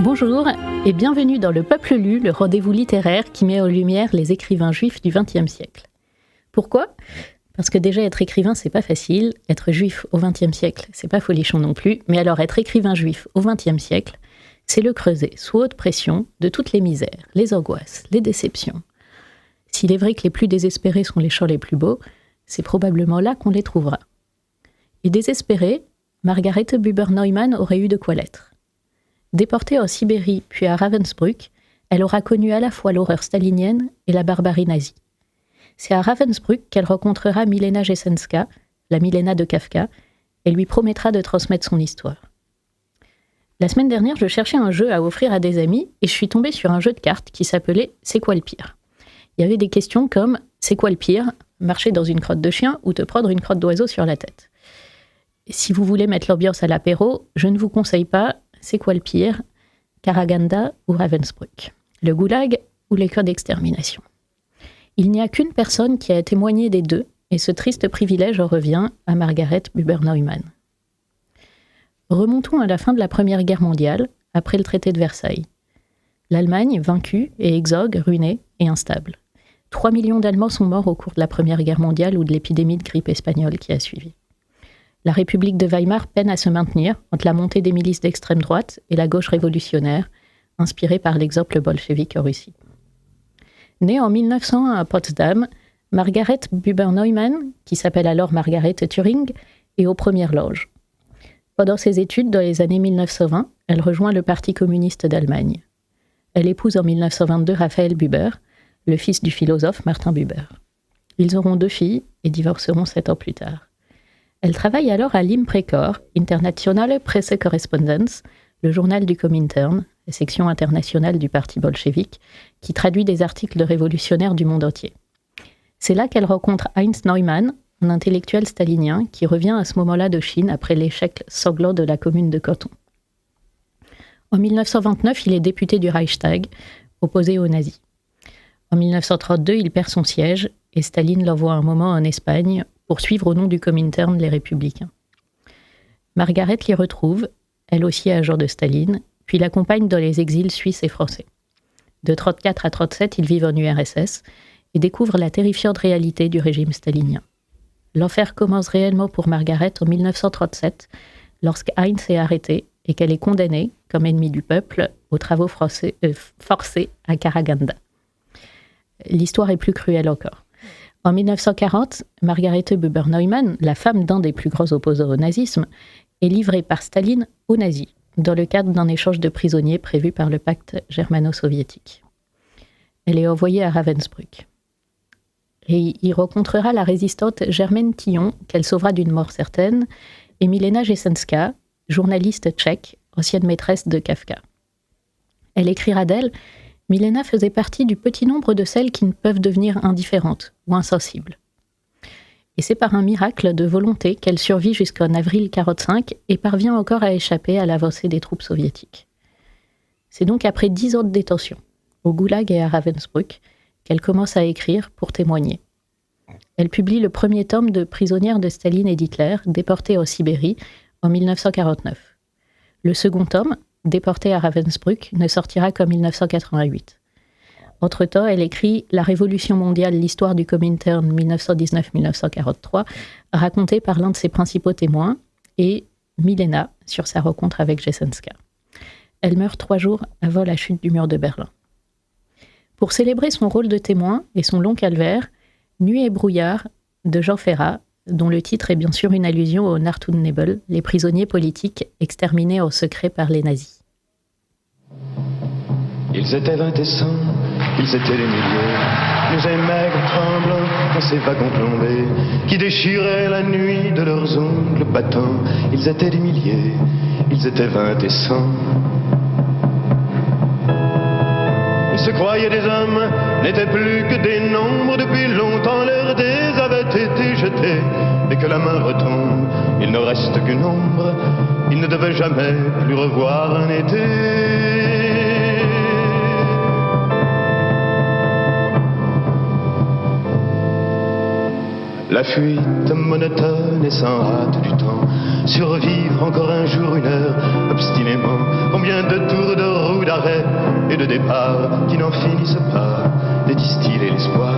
Bonjour et bienvenue dans Le Peuple lu, le rendez-vous littéraire qui met en lumière les écrivains juifs du XXe siècle. Pourquoi ? Parce que déjà être écrivain c'est pas facile, être juif au XXe siècle c'est pas folichon non plus, mais alors être écrivain juif au XXe siècle, c'est le creuset sous haute pression de toutes les misères, les angoisses, les déceptions. S'il est vrai que les plus désespérés sont les chants les plus beaux, c'est probablement là qu'on les trouvera. Et désespérée, Margaret Buber-Neumann aurait eu de quoi l'être. Déportée en Sibérie puis à Ravensbrück, elle aura connu à la fois l'horreur stalinienne et la barbarie nazie. C'est à Ravensbrück qu'elle rencontrera Milena Jessenska, la Milena de Kafka, et lui promettra de transmettre son histoire. La semaine dernière, je cherchais un jeu à offrir à des amis et je suis tombée sur un jeu de cartes qui s'appelait « C'est quoi le pire ?» Il y avait des questions comme « C'est quoi le pire ? Marcher dans une crotte de chien ou te prendre une crotte d'oiseau sur la tête ?» Si vous voulez mettre l'ambiance à l'apéro, je ne vous conseille pas « C'est quoi le pire ? Karaganda ou Ravensbrück ? Le goulag ou les camps d'extermination ?» Il n'y a qu'une personne qui a témoigné des deux, et ce triste privilège en revient à Margaret Buber-Neumann. Remontons à la fin de la Première Guerre mondiale, après le traité de Versailles. L'Allemagne, vaincue et exsangue, ruinée et instable. 3 millions d'Allemands sont morts au cours de la Première Guerre mondiale ou de l'épidémie de grippe espagnole qui a suivi. La République de Weimar peine à se maintenir entre la montée des milices d'extrême droite et la gauche révolutionnaire, inspirée par l'exemple bolchevique en Russie. Née en 1901 à Potsdam, Margaret Buber-Neumann, qui s'appelle alors Margaret Turing, est aux premières loges. Pendant ses études, dans les années 1920, elle rejoint le Parti communiste d'Allemagne. Elle épouse en 1922 Raphaël Buber, le fils du philosophe Martin Buber. Ils auront 2 filles et divorceront 7 ans plus tard. Elle travaille alors à l'Imprekor, Internationale Pressekorrespondenz, le journal du Komintern, la section internationale du parti bolchevique, qui traduit des articles de révolutionnaires du monde entier. C'est là qu'elle rencontre Heinz Neumann, un intellectuel stalinien qui revient à ce moment-là de Chine après l'échec sanglant de la commune de Canton. En 1929, il est député du Reichstag, opposé aux nazis. En 1932, il perd son siège et Staline l'envoie un moment en Espagne pour suivre au nom du Komintern les républicains. Margaret l'y retrouve, elle aussi agent de Staline, puis l'accompagne dans les exils suisses et français. De 1934 à 1937, ils vivent en URSS et découvrent la terrifiante réalité du régime stalinien. L'enfer commence réellement pour Margaret en 1937, lorsque Heinz est arrêté et qu'elle est condamnée, comme ennemie du peuple, aux travaux forcés à Karaganda. L'histoire est plus cruelle encore. En 1940, Margaret Buber-Neumann, la femme d'un des plus grands opposants au nazisme, est livrée par Staline aux nazis, dans le cadre d'un échange de prisonniers prévu par le pacte germano-soviétique. Elle est envoyée à Ravensbrück. Et y rencontrera la résistante Germaine Tillon, qu'elle sauvera d'une mort certaine, et Milena Jessenska, journaliste tchèque, ancienne maîtresse de Kafka. Elle écrira d'elle « Milena faisait partie du petit nombre de celles qui ne peuvent devenir indifférentes ou insensibles. » Et c'est par un miracle de volonté qu'elle survit jusqu'en avril 1945 et parvient encore à échapper à l'avancée des troupes soviétiques. C'est donc après 10 ans de détention, au Goulag et à Ravensbrück, qu'elle commence à écrire pour témoigner. Elle publie le premier tome de Prisonnières de Staline et d'Hitler, déportées en Sibérie, en 1949. Le second tome, Déportée à Ravensbrück, ne sortira qu'en 1988. Entre-temps, elle écrit « La Révolution mondiale, l'histoire du Komintern 1919-1943 », racontée par l'un de ses principaux témoins, et Milena, sur sa rencontre avec Jessenska. Elle meurt 3 jours avant la chute du mur de Berlin. Pour célébrer son rôle de témoin et son long calvaire, Nuit et brouillard de Jean Ferrat, dont le titre est bien sûr une allusion au Nachtrunnebel, les prisonniers politiques exterminés en secret par les nazis. Ils étaient 20 et 100, ils étaient des milliers, nus et maigres, tremblants dans ces wagons plombés, qui déchiraient la nuit de leurs ongles battants. Ils étaient des milliers, ils étaient 20 et 100. Ils se croyaient des hommes, n'étaient plus que des nombres. Depuis longtemps leurs dés avaient été jetés. Et que la main retombe, il ne reste qu'une ombre. Ils ne devaient jamais plus revoir un été. La fuite monotone et sans hâte du temps survivre encore un jour, une heure, obstinément. Combien de tours de roue, d'arrêt et de départ qui n'en finissent pas de distiller l'espoir.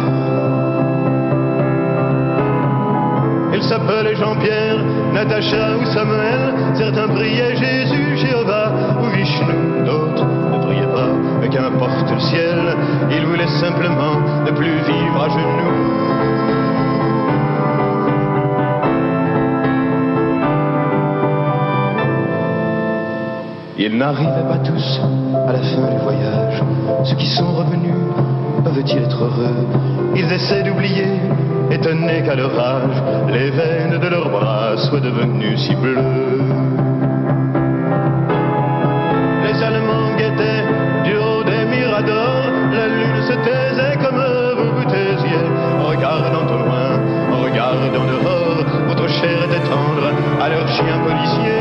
Ils s'appelaient Jean-Pierre, Natacha ou Samuel. Certains priaient Jésus, Jéhovah ou Vishnu, d'autres ne priaient pas, mais qu'importe le ciel, ils voulaient simplement ne plus vivre à genoux. Ils n'arrivaient pas tous à la fin du voyage. Ceux qui sont revenus peuvent-ils être heureux? Ils essaient d'oublier, étonnés qu'à leur âge, les veines de leurs bras soient devenues si bleues. Les Allemands guettaient du haut des miradors, la lune se taisait comme vous vous taisiez, regardant au loin, en regardant dehors, votre chair était tendre à leurs chiens policiers.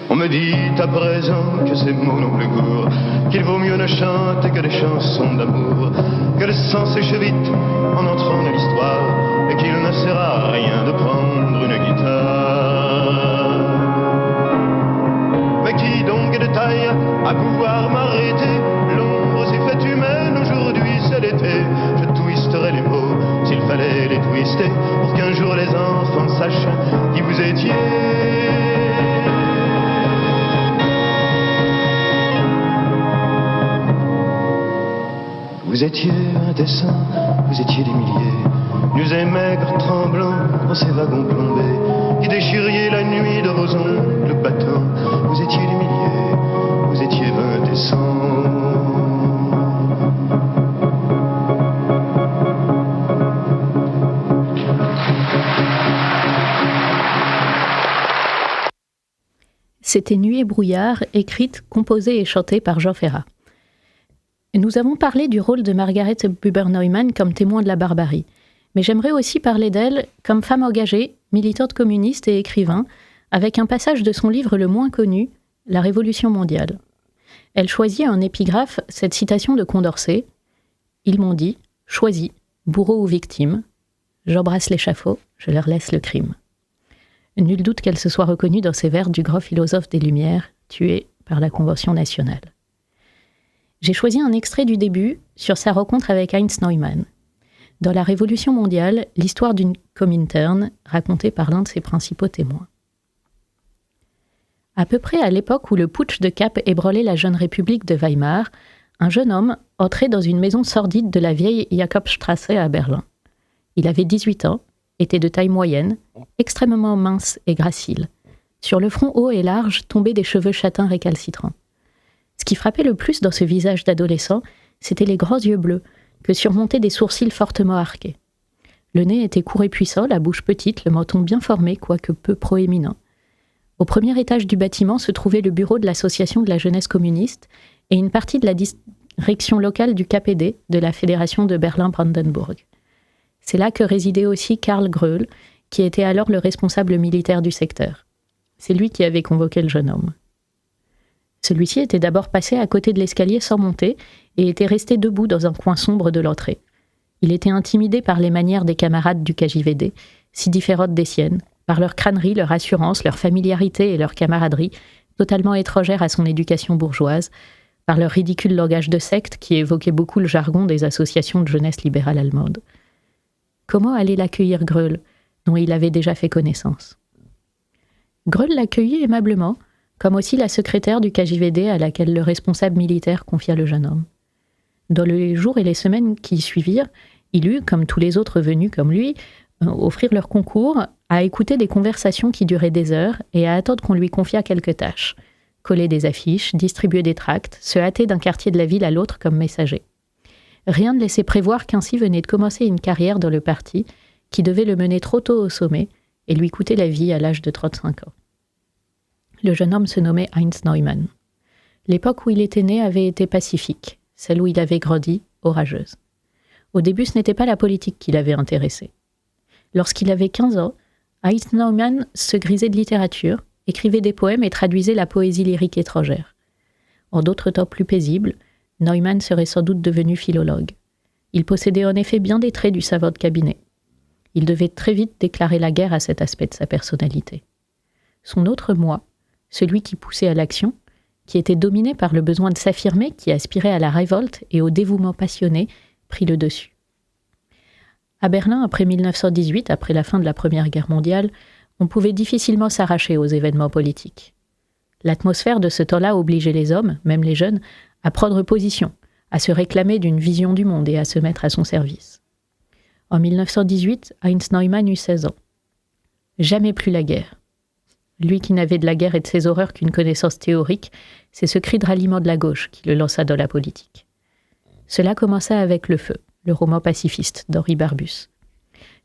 On me dit à présent que ces mots n'ont plus cours, qu'il vaut mieux ne chanter que des chansons d'amour, que le sang sèche vite en entrant dans l'histoire, et qu'il ne sert à rien de prendre une guitare. Mais qui donc est de taille à pouvoir m'arrêter? L'ombre s'est faite humaine, aujourd'hui c'est l'été. Je twisterai les mots s'il fallait les twister, pour qu'un jour les enfants sachent qui vous étiez. Vous étiez indécents, vous étiez des milliers, nus et maigres, tremblants dans ces wagons plombés, qui déchiriez la nuit de vos ongles battants. Vous étiez des milliers, vous étiez 20 et 100. C'était Nuit et brouillard, écrite, composée et chantée par Jean Ferrat. Nous avons parlé du rôle de Margaret Buber-Neumann comme témoin de la barbarie, mais j'aimerais aussi parler d'elle comme femme engagée, militante communiste et écrivain, avec un passage de son livre le moins connu, La Révolution mondiale. Elle choisit en épigraphe cette citation de Condorcet : « Ils m'ont dit, choisis, bourreau ou victime, j'embrasse l'échafaud, je leur laisse le crime. » Nul doute qu'elle se soit reconnue dans ces vers du grand philosophe des Lumières, tué par la Convention nationale. J'ai choisi un extrait du début sur sa rencontre avec Heinz Neumann. Dans La Révolution mondiale, l'histoire d'une Comintern racontée par l'un de ses principaux témoins. À peu près à l'époque où le putsch de Kapp ébranlait la jeune République de Weimar, un jeune homme entrait dans une maison sordide de la vieille Jakobstrasse à Berlin. Il avait 18 ans, était de taille moyenne, extrêmement mince et gracile. Sur le front haut et large tombaient des cheveux châtains récalcitrants. Ce qui frappait le plus dans ce visage d'adolescent, c'étaient les grands yeux bleus, que surmontaient des sourcils fortement arqués. Le nez était court et puissant, la bouche petite, le menton bien formé, quoique peu proéminent. Au premier étage du bâtiment se trouvait le bureau de l'Association de la jeunesse communiste et une partie de la direction locale du KPD, de la Fédération de Berlin-Brandenburg. C'est là que résidait aussi Karl Gröll, qui était alors le responsable militaire du secteur. C'est lui qui avait convoqué le jeune homme. Celui-ci était d'abord passé à côté de l'escalier sans monter et était resté debout dans un coin sombre de l'entrée. Il était intimidé par les manières des camarades du KJVD, si différentes des siennes, par leur crânerie, leur assurance, leur familiarité et leur camaraderie, totalement étrangères à son éducation bourgeoise, par leur ridicule langage de secte qui évoquait beaucoup le jargon des associations de jeunesse libérale allemandes. Comment allait l'accueillir Gröll, dont il avait déjà fait connaissance? Gröll l'accueillit aimablement, comme aussi la secrétaire du KJVD à laquelle le responsable militaire confia le jeune homme. Dans les jours et les semaines qui suivirent, il eut, comme tous les autres venus comme lui, offrir leur concours, à écouter des conversations qui duraient des heures et à attendre qu'on lui confiât quelques tâches. Coller des affiches, distribuer des tracts, se hâter d'un quartier de la ville à l'autre comme messager. Rien ne laissait prévoir qu'ainsi venait de commencer une carrière dans le parti qui devait le mener trop tôt au sommet et lui coûter la vie à l'âge de 35 ans. Le jeune homme se nommait Heinz Neumann. L'époque où il était né avait été pacifique, celle où il avait grandi, orageuse. Au début, ce n'était pas la politique qui l'avait intéressé. Lorsqu'il avait 15 ans, Heinz Neumann se grisait de littérature, écrivait des poèmes et traduisait la poésie lyrique étrangère. En d'autres temps plus paisibles, Neumann serait sans doute devenu philologue. Il possédait en effet bien des traits du savant de cabinet. Il devait très vite déclarer la guerre à cet aspect de sa personnalité. Son autre moi, celui qui poussait à l'action, qui était dominé par le besoin de s'affirmer, qui aspirait à la révolte et au dévouement passionné, prit le dessus. À Berlin, après 1918, après la fin de la Première Guerre mondiale, on pouvait difficilement s'arracher aux événements politiques. L'atmosphère de ce temps-là obligeait les hommes, même les jeunes, à prendre position, à se réclamer d'une vision du monde et à se mettre à son service. En 1918, Heinz Neumann eut 16 ans. Jamais plus la guerre. Lui qui n'avait de la guerre et de ses horreurs qu'une connaissance théorique, c'est ce cri de ralliement de la gauche qui le lança dans la politique. Cela commença avec Le Feu, le roman pacifiste d'Henri Barbusse.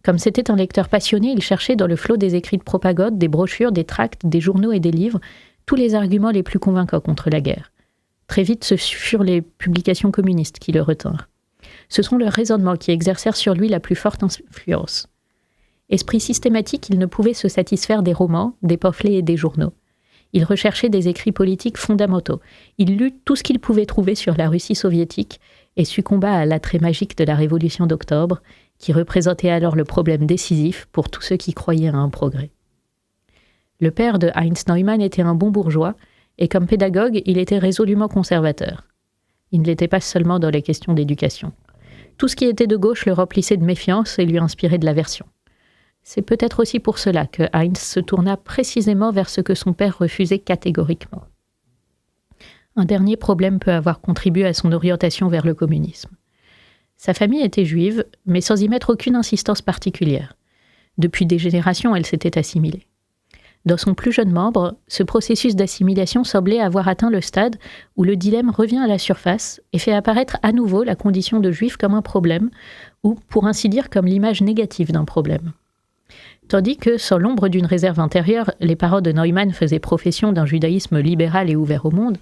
Comme c'était un lecteur passionné, il cherchait dans le flot des écrits de propagande, des brochures, des tracts, des journaux et des livres, tous les arguments les plus convaincants contre la guerre. Très vite, ce furent les publications communistes qui le retinrent. Ce sont leurs raisonnements qui exercèrent sur lui la plus forte influence. Esprit systématique, il ne pouvait se satisfaire des romans, des pamphlets et des journaux. Il recherchait des écrits politiques fondamentaux. Il lut tout ce qu'il pouvait trouver sur la Russie soviétique et succomba à l'attrait magique de la Révolution d'Octobre, qui représentait alors le problème décisif pour tous ceux qui croyaient à un progrès. Le père de Heinz Neumann était un bon bourgeois, et comme pédagogue, il était résolument conservateur. Il ne l'était pas seulement dans les questions d'éducation. Tout ce qui était de gauche le remplissait de méfiance et lui inspirait de l'aversion. C'est peut-être aussi pour cela que Heinz se tourna précisément vers ce que son père refusait catégoriquement. Un dernier problème peut avoir contribué à son orientation vers le communisme. Sa famille était juive, mais sans y mettre aucune insistance particulière. Depuis des générations, elle s'était assimilée. Dans son plus jeune membre, ce processus d'assimilation semblait avoir atteint le stade où le dilemme revient à la surface et fait apparaître à nouveau la condition de juif comme un problème, ou, pour ainsi dire, comme l'image négative d'un problème. Tandis que, sans l'ombre d'une réserve intérieure, les parents de Neumann faisaient profession d'un judaïsme libéral et ouvert au monde,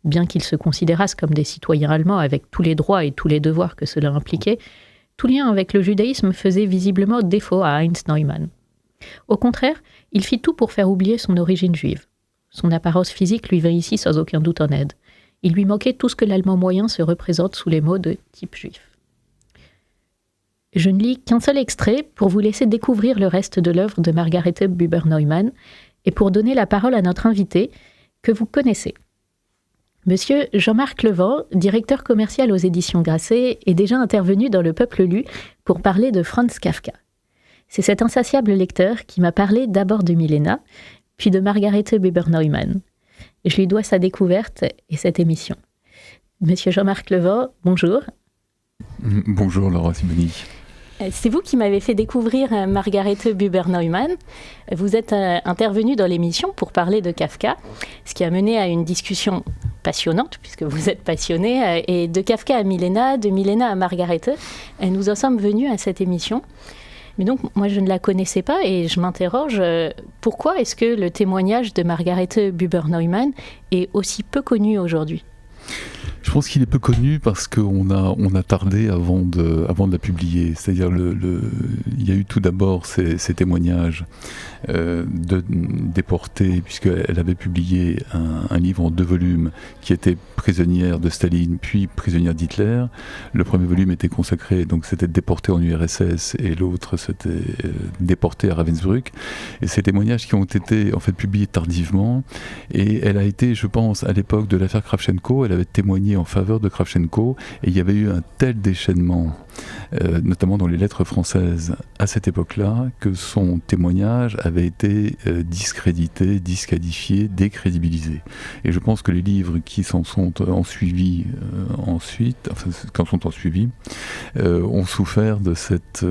bien qu'ils se considérassent comme des citoyens allemands avec tous les droits et tous les devoirs que cela impliquait, tout lien avec le judaïsme faisait visiblement défaut à Heinz Neumann. Au contraire, il fit tout pour faire oublier son origine juive. Son apparence physique lui vint ici sans aucun doute en aide. Il lui manquait tout ce que l'allemand moyen se représente sous les mots de type juif. Je ne lis qu'un seul extrait pour vous laisser découvrir le reste de l'œuvre de Margarete Buber-Neumann et pour donner la parole à notre invité, que vous connaissez. Monsieur Jean-Marc Levent, directeur commercial aux éditions Grasset, est déjà intervenu dans Le Peuple lu pour parler de Franz Kafka. C'est cet insatiable lecteur qui m'a parlé d'abord de Milena, puis de Margarete Buber-Neumann. Je lui dois sa découverte et cette émission. Monsieur Jean-Marc Levent, bonjour. Bonjour Laura Simoni. C'est vous qui m'avez fait découvrir Margarete Buber-Neumann. Vous êtes intervenu dans l'émission pour parler de Kafka, ce qui a mené à une discussion passionnante, puisque vous êtes passionné, et de Kafka à Milena, de Milena à Margarete. Et nous en sommes venus à cette émission. Mais donc, moi, je ne la connaissais pas et je m'interroge, pourquoi est-ce que le témoignage de Margarete Buber-Neumann est aussi peu connu aujourd'hui ? Je pense qu'il est peu connu parce qu'on a tardé avant de la publier. C'est-à-dire, il y a eu tout d'abord ces témoignages de déportés, puisqu'elle avait publié un livre en 2 volumes qui était Prisonnière de Staline, puis Prisonnière d'Hitler. Le premier volume était consacré, donc c'était déporté en URSS, et l'autre c'était déporté à Ravensbrück. Et ces témoignages qui ont été en fait publiés tardivement, et elle a été, je pense, à l'époque de l'affaire Kravchenko, elle avait témoigné en faveur de Kravchenko, et il y avait eu un tel déchaînement, notamment dans les lettres françaises à cette époque-là, que son témoignage avait été discrédité, disqualifié, décrédibilisé. Et je pense que les livres qui s'en sont en suivi ensuite, enfin quand sont en suivi, ont souffert de cette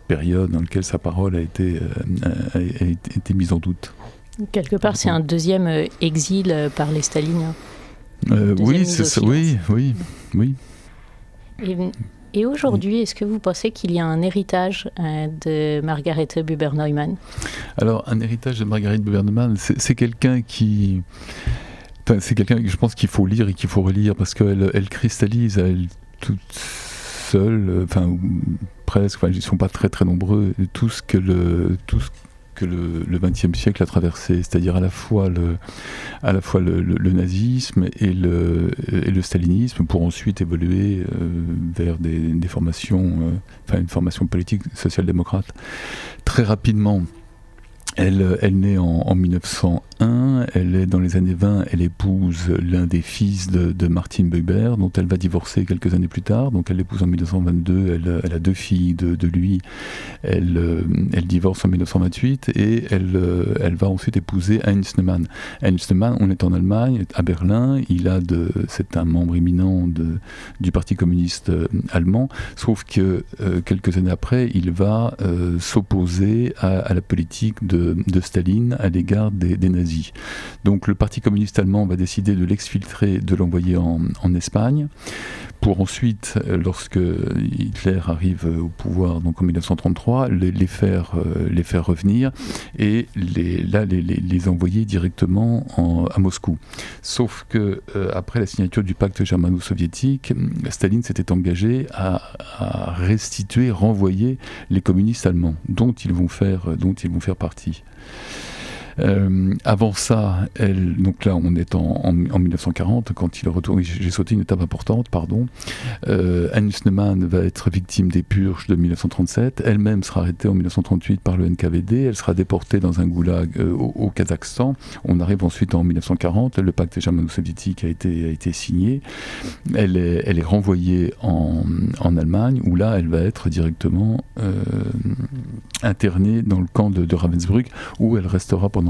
période dans laquelle sa parole a été mise en doute. Quelque part, c'est un deuxième exil par les staliniens. Oui, c'est ça. Oui. Et aujourd'hui, est-ce que vous pensez qu'il y a un héritage de Margarete Buber-Neumann ? Alors, un héritage de Margarete Buber-Neumann, c'est quelqu'un qui... Enfin, c'est quelqu'un que je pense qu'il faut lire et qu'il faut relire, parce qu'elle cristallise à elle toute seule, enfin, presque, enfin, ils ne sont pas très très nombreux, tout ce que le XXe siècle a traversé, c'est-à-dire à la fois le nazisme et le stalinisme, pour ensuite évoluer vers des formations, une formation politique social-démocrate. Très rapidement, elle naît en 1901, elle est dans les années 20, elle épouse l'un des fils de Martin Buber, dont elle va divorcer quelques années plus tard. Donc elle l'épouse en 1922, elle a 2 filles de lui, elle divorce en 1928 et elle va ensuite épouser Heinz Neumann. Heinz Neumann, on est en Allemagne, à Berlin, c'est un membre éminent du Parti communiste allemand, sauf que quelques années après, il va s'opposer à la politique de Staline à l'égard des nazis. Donc le Parti communiste allemand va décider de l'exfiltrer, de l'envoyer en Espagne, pour ensuite, lorsque Hitler arrive au pouvoir, donc en 1933, les faire revenir et les envoyer directement à Moscou. Sauf que après la signature du pacte germano-soviétique, Staline s'était engagé à renvoyer les communistes allemands, dont ils vont faire partie. Avant ça, donc là on est en 1940, quand il retourne, j'ai sauté une étape importante, pardon. Heinz Neumann va être victime des purges de 1937, elle-même sera arrêtée en 1938 par le NKVD, elle sera déportée dans un goulag au Kazakhstan. On arrive ensuite en 1940, le pacte germano-soviétique a été signé, elle est renvoyée en Allemagne, où là elle va être directement internée dans le camp de Ravensbrück, où elle restera pendant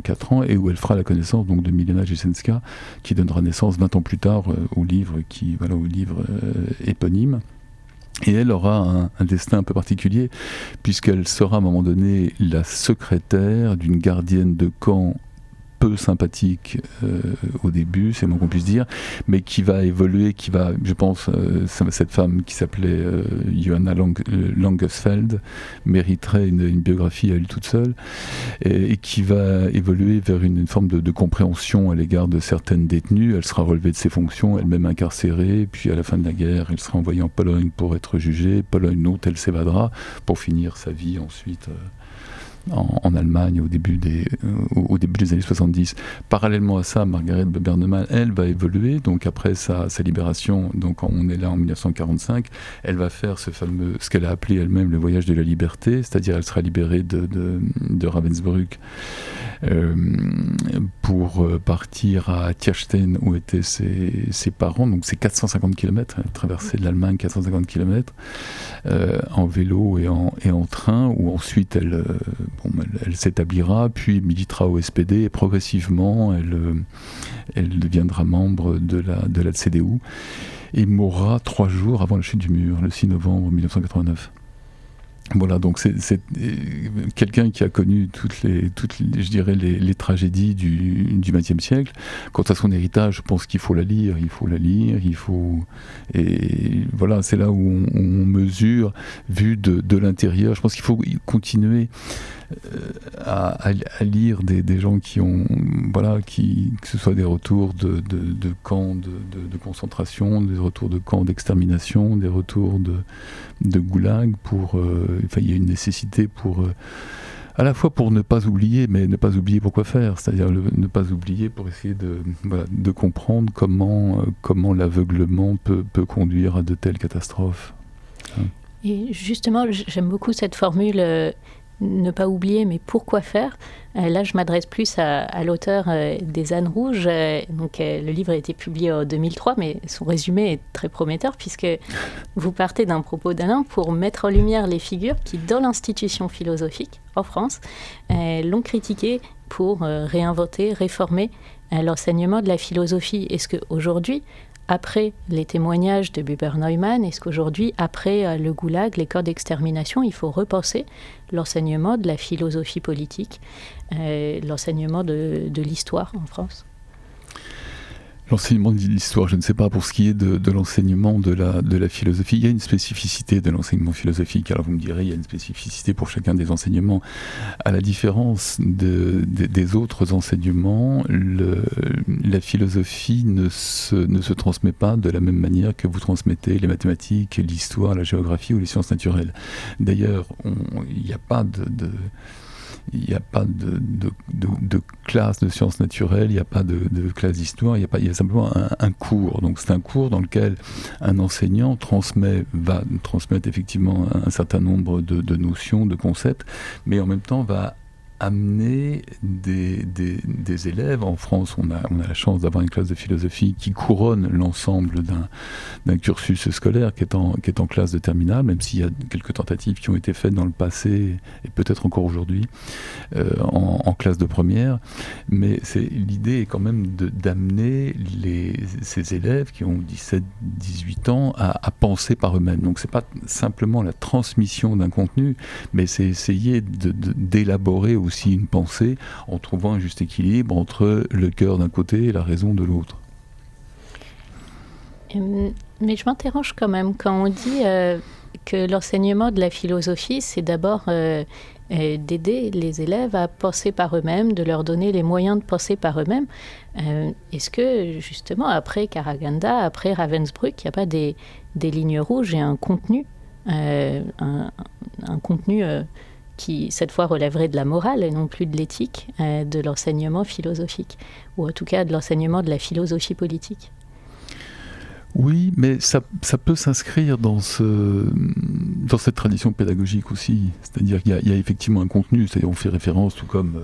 4 ans et où elle fera la connaissance donc de Milena Jesenska, qui donnera naissance 20 ans plus tard au livre éponyme. Et elle aura un destin un peu particulier, puisqu'elle sera à un moment donné la secrétaire d'une gardienne de camp peu sympathique au début, c'est le moins qu'on puisse dire, mais qui va évoluer, je pense, cette femme qui s'appelait Johanna Langesfeld mériterait une biographie à elle toute seule, et qui va évoluer vers une forme de compréhension à l'égard de certaines détenues. Elle sera relevée de ses fonctions, elle-même incarcérée, puis à la fin de la guerre, elle sera envoyée en Pologne pour être jugée, Pologne dont elle s'évadera, pour finir sa vie ensuite en Allemagne au début des années 70. Parallèlement à ça, Margaret Buber-Neumann, elle va évoluer, donc après sa libération, donc on est là en 1945, elle va faire ce qu'elle a appelé elle-même le voyage de la liberté, c'est-à-dire elle sera libérée de Ravensbrück pour partir à Tierstein où étaient ses parents, donc c'est 450 km, traverser de l'Allemagne 450 km en vélo et en train, où ensuite elle s'établira, puis militera au SPD, et progressivement elle deviendra membre de la CDU et mourra 3 jours avant la chute du mur, le 6 novembre 1989. Voilà, donc c'est quelqu'un qui a connu toutes les je dirais les tragédies du XXe siècle. Quant à son héritage, je pense qu'il faut la lire, et voilà, c'est là où on mesure, vu de l'intérieur. Je pense qu'il faut continuer à lire des gens qui ont, voilà, que ce soit des retours de camps de concentration, des retours de camps d'extermination, des retours de goulag, il y a une nécessité à la fois pour ne pas oublier, mais ne pas oublier pourquoi faire, c'est-à-dire ne pas oublier pour essayer de comprendre comment l'aveuglement peut conduire à de telles catastrophes. Et justement, j'aime beaucoup cette formule ne pas oublier, mais pourquoi faire ? Là, je m'adresse plus à l'auteur des ânes rouges. Le livre a été publié en 2003, mais son résumé est très prometteur, puisque vous partez d'un propos d'Alain pour mettre en lumière les figures qui, dans l'institution philosophique en France, l'ont critiqué pour réinventer, réformer l'enseignement de la philosophie. Est-ce qu'aujourd'hui, après les témoignages de Buber-Neumann, est-ce qu'aujourd'hui, après le goulag, les camps d'extermination, il faut repenser l'enseignement de la philosophie politique, l'enseignement de l'histoire en France ? L'enseignement de l'histoire, je ne sais pas, pour ce qui est de l'enseignement de la philosophie, il y a une spécificité de l'enseignement philosophique. Alors vous me direz, il y a une spécificité pour chacun des enseignements. À la différence des autres enseignements, la philosophie ne se transmet pas de la même manière que vous transmettez les mathématiques, l'histoire, la géographie ou les sciences naturelles. D'ailleurs, il n'y a pas il n'y a pas de classe de sciences naturelles, il n'y a pas de classe d'histoire, il y a simplement un cours. Donc c'est un cours dans lequel un enseignant va transmettre effectivement un certain nombre de notions, de concepts, mais en même temps va amener des élèves. En France, on a la chance d'avoir une classe de philosophie qui couronne l'ensemble d'un cursus scolaire qui est en classe de terminale, même s'il y a quelques tentatives qui ont été faites dans le passé, et peut-être encore aujourd'hui, en classe de première. Mais l'idée est quand même d'amener ces élèves qui ont 17-18 ans à penser par eux-mêmes. Donc c'est pas simplement la transmission d'un contenu, mais c'est essayer d'élaborer aussi une pensée en trouvant un juste équilibre entre le cœur d'un côté et la raison de l'autre. Mais je m'interroge quand même quand on dit que l'enseignement de la philosophie, c'est d'abord d'aider les élèves à penser par eux-mêmes, de leur donner les moyens de penser par eux-mêmes. Est-ce que justement après Karaganda, après Ravensbrück, il n'y a pas des lignes rouges et un contenu qui, cette fois, relèverait de la morale et non plus de l'éthique, de l'enseignement philosophique, ou en tout cas de l'enseignement de la philosophie politique? Oui, mais ça peut s'inscrire dans cette tradition pédagogique aussi. C'est-à-dire qu'il y a effectivement un contenu, c'est-à-dire on fait référence, tout comme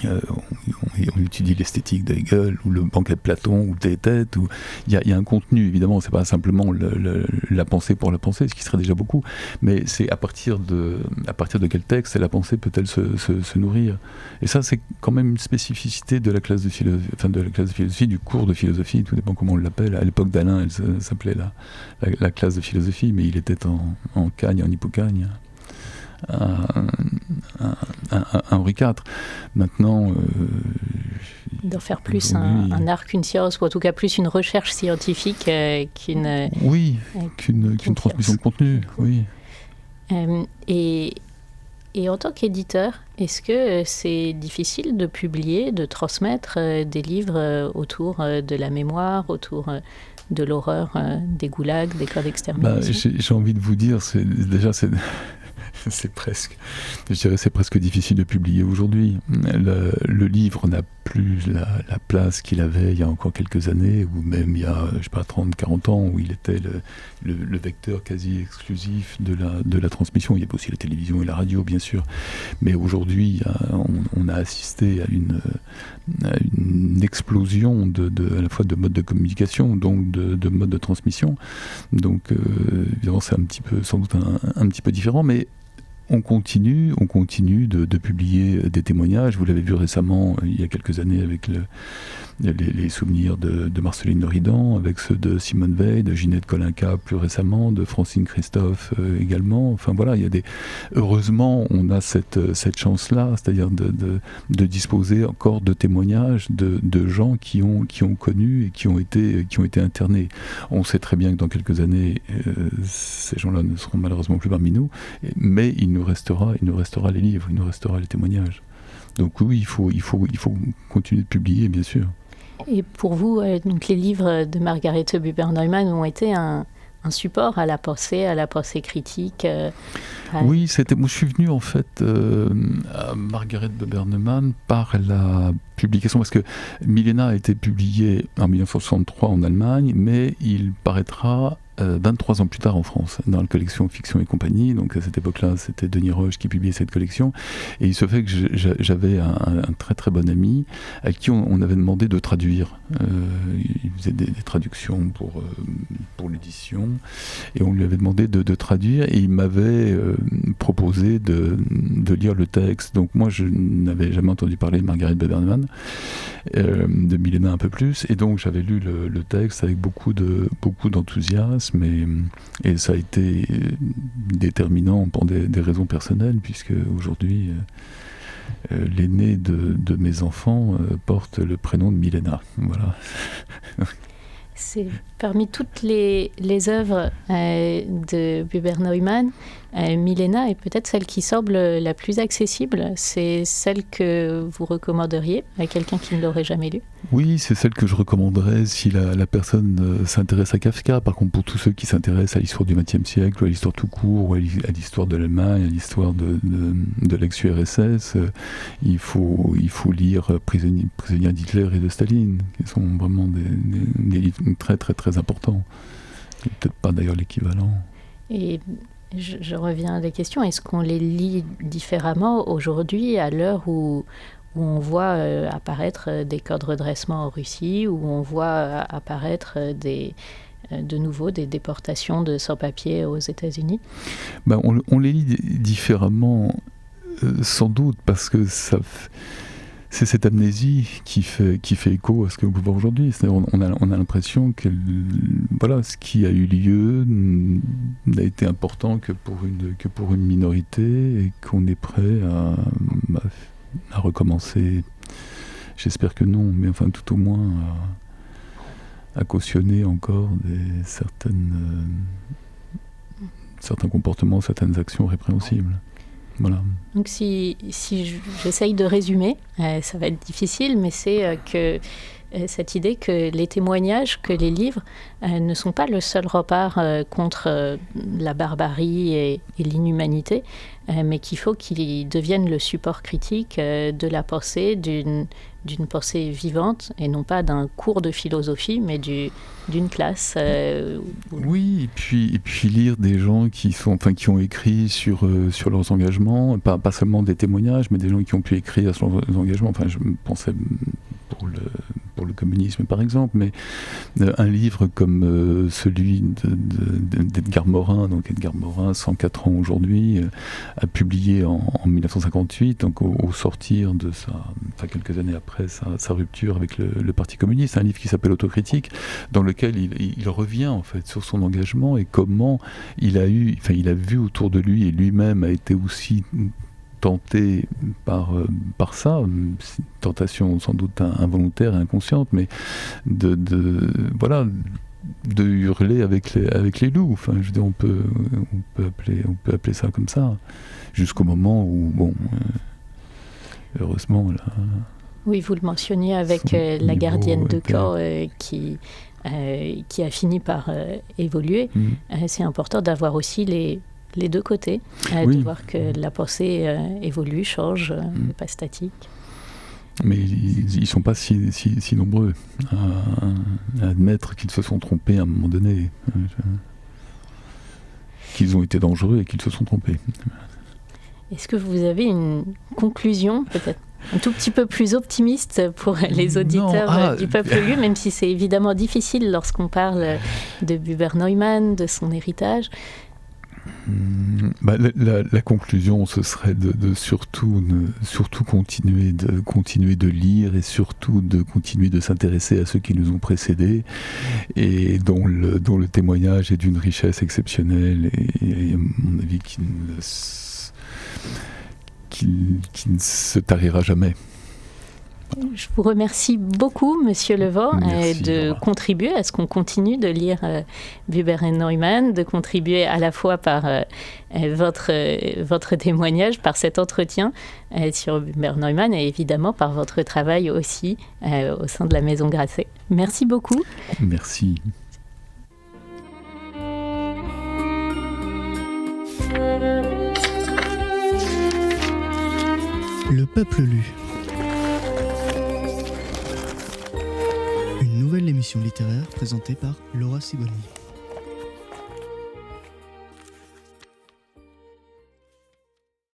on étudie l'esthétique d'Hegel ou le banquet de Platon ou Théétète, il y a un contenu, évidemment, c'est pas simplement la pensée pour la pensée, ce qui serait déjà beaucoup, mais c'est à partir de quel texte la pensée peut-elle se nourrir. Et ça, c'est quand même une spécificité de la classe de philosophie, du cours de philosophie, tout dépend comment on l'appelle. À l'époque d'Alain, elle s'appelait la classe de philosophie, mais il était en Cagne, en Hippocagne. Henri IV. Maintenant, d'en faire plus un art qu'une science, ou en tout cas plus une recherche scientifique qu'une transmission de contenu. Oui. Et en tant qu'éditeur, est-ce que c'est difficile de publier, de transmettre des livres autour de la mémoire, autour de l'horreur des goulags, des camps d'extermination? J'ai envie de vous dire, c'est presque difficile de publier aujourd'hui. Le livre n'a plus la place qu'il avait il y a encore quelques années, ou même il y a, 30-40 ans, où il était le vecteur quasi exclusif de la transmission. Il y avait aussi la télévision et la radio, bien sûr. Mais aujourd'hui, on a assisté à une explosion à la fois de modes de communication, donc de modes de transmission. Donc, évidemment, c'est sans doute un petit peu différent, mais on continue de publier des témoignages. Vous l'avez vu récemment, il y a quelques années, avec les souvenirs de Marceline Noridan, avec ceux de Simone Veil, de Ginette Kolinka plus récemment, de Francine Christophe également. Enfin voilà, heureusement, on a cette chance-là, c'est-à-dire de disposer encore de témoignages de gens qui ont connu et qui ont été internés. On sait très bien que dans quelques années, ces gens-là ne seront malheureusement plus parmi nous, mais il nous restera les livres, il nous restera les témoignages. Donc oui, il faut continuer de publier, bien sûr. Et pour vous, donc les livres de Margarethe Buber-Neumann ont été un support à la pensée critique. Oui, moi je suis venu en fait à Margarethe Buber-Neumann par la publication, parce que Milena a été publié en 1963 en Allemagne, mais il paraîtra 23 ans plus tard en France, dans la collection Fiction et compagnie. Donc à cette époque-là, c'était Denis Roche qui publiait cette collection. Et il se fait que j'avais un très très bon ami à qui on avait demandé de traduire. Il faisait des traductions pour l'édition. Et on lui avait demandé de traduire. Et il m'avait proposé de lire le texte. Donc moi, je n'avais jamais entendu parler de Margarethe Buber-Neumann, de Milena un peu plus. Et donc j'avais lu le texte avec beaucoup d'enthousiasme. Et ça a été déterminant pour des raisons personnelles, puisque aujourd'hui l'aîné de mes enfants porte le prénom de Milena. Voilà. C'est parmi toutes les œuvres de Buber-Neumann, Milena est peut-être celle qui semble la plus accessible. C'est celle que vous recommanderiez à quelqu'un qui ne l'aurait jamais lu? Oui, c'est celle que je recommanderais si la personne s'intéresse à Kafka. Par contre, pour tous ceux qui s'intéressent à l'histoire du XXe siècle, ou à l'histoire tout court, ou à l'histoire de l'Allemagne, à l'histoire de l'ex-URSS, il faut lire Prisonniers d'Hitler et de Staline, qui sont vraiment des livres très très très importants. Peut-être pas d'ailleurs l'équivalent. Et je reviens à la question, est-ce qu'on les lit différemment aujourd'hui, à l'heure où on voit apparaître des camps de redressement en Russie, où on voit apparaître de nouveau des déportations de sans-papiers aux États-Unis? On les lit différemment, sans doute, parce que c'est cette amnésie qui fait écho à ce que vous voyez aujourd'hui. C'est-à-dire, on a l'impression que ce qui a eu lieu n'a été important que pour une minorité, et qu'on est prêt à recommencer. J'espère que non, mais enfin tout au moins à cautionner encore certains comportements, certaines actions répréhensibles. Voilà. Donc si j'essaye de résumer, ça va être difficile, mais c'est que cette idée que les témoignages, que les livres ne sont pas le seul rempart contre la barbarie et l'inhumanité, mais qu'il faut qu'ils deviennent le support critique de la pensée, d'une pensée vivante, et non pas d'un cours de philosophie, mais d'une classe. Oui, et puis lire des gens qui ont écrit sur leurs engagements, pas seulement des témoignages, mais des gens qui ont pu écrire sur leurs engagements. Enfin, je pensais pour le communisme par exemple, mais un livre comme celui d'Edgar Morin, donc Edgar Morin, 104 ans aujourd'hui, a publié en 1958, donc au sortir de quelques années après sa rupture avec le Parti communiste, un livre qui s'appelle Autocritique, dans lequel il revient en fait sur son engagement et comment il a vu autour de lui, et lui-même a été aussi tenté par ça, une tentation sans doute involontaire et inconsciente, mais de hurler avec les loups. Enfin, je veux dire, on peut appeler ça comme ça, jusqu'au moment où, heureusement, là. Oui, vous le mentionniez avec la gardienne de camp qui a fini par évoluer. C'est important d'avoir aussi les deux côtés, de voir que la pensée évolue, change, n'est pas statique. Mais ils ne sont pas si nombreux à admettre qu'ils se sont trompés à un moment donné, qu'ils ont été dangereux et qu'ils se sont trompés. Est-ce que vous avez une conclusion, peut-être un tout petit peu plus optimiste pour les auditeurs du Peuple lu, même si c'est évidemment difficile lorsqu'on parle de Buber Neumann, de son héritage? La conclusion, ce serait de surtout continuer de lire, et surtout de continuer de s'intéresser à ceux qui nous ont précédés, et dont le témoignage est d'une richesse exceptionnelle, et à mon avis qui ne se tarira jamais. Je vous remercie beaucoup, Monsieur Levent, de Laura. contribuer à ce qu'on continue de lire Buber et Neumann, de contribuer à la fois par votre témoignage, par cet entretien sur Buber Neumann, et évidemment par votre travail aussi au sein de la Maison Grasset. Merci beaucoup. Merci. Le Peuple lu. Une nouvelle émission littéraire présentée par Laura Siboni.